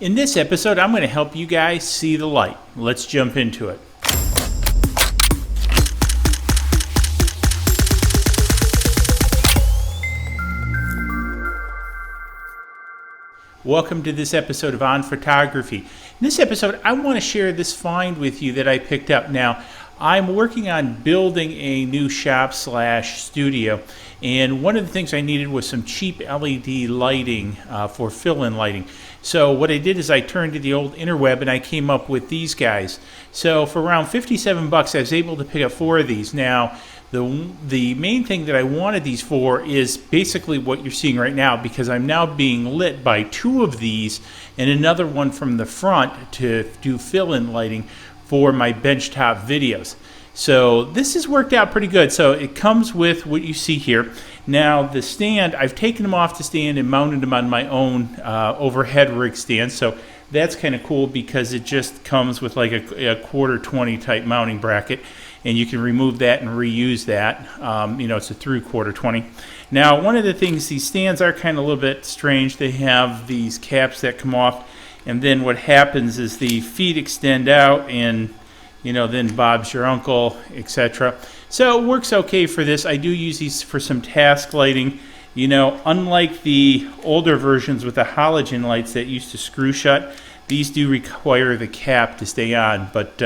In this episode, I'm going to help you guys see the light. Let's jump into it. Welcome to this episode of On Photography. In this episode, I want to share this find with you that I picked up. Now, I'm working on building a new shop/studio, and one of the things I needed was some cheap LED lighting for fill-in lighting. So what I did is I turned to the old interweb and I came up with these guys. So for around 57 bucks, I was able to pick up 4 of these. Now, the main thing that I wanted these for is basically what you're seeing right now, because I'm now being lit by 2 of these and another one from the front to do fill-in lighting for my benchtop videos. So this has worked out pretty good. So it comes with what you see here. Now the stand, I've taken them off the stand and mounted them on my own overhead rig stand. So that's kind of cool because it just comes with like a quarter 20 type mounting bracket, and you can remove that and reuse that. It's a through quarter 20. Now, one of the things, these stands are kind of a little bit strange. They have these caps that come off, and then what happens is the feet extend out, and then Bob's your uncle, etc. So it works okay for this. I do use these for some task lighting. Unlike the older versions with the halogen lights that used to screw shut, these do require the cap to stay on, but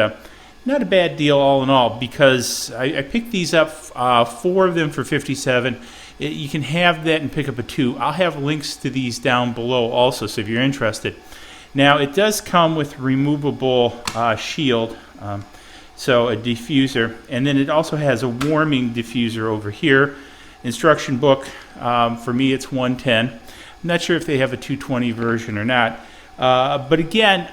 not a bad deal all in all, because I picked these up, 4 of them for 57. You can have that and pick up a 2. I'll have links to these down below also, so if you're interested. Now, it does come with removable shield, so a diffuser, and then it also has a warming diffuser over here. Instruction book, for me it's 110. I'm not sure if they have a 220 version or not. But again,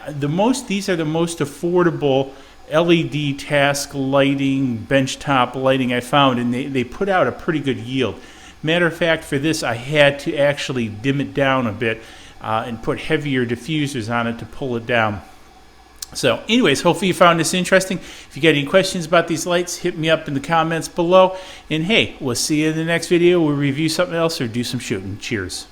these are the most affordable LED task lighting, benchtop lighting I found, and they put out a pretty good yield. Matter of fact, for this I had to actually dim it down a bit and put heavier diffusers on it to pull it down. So anyways, hopefully you found this interesting. If you got any questions about these lights, hit me up in the comments below. And hey, we'll see you in the next video. We'll review something else or do some shooting. Cheers.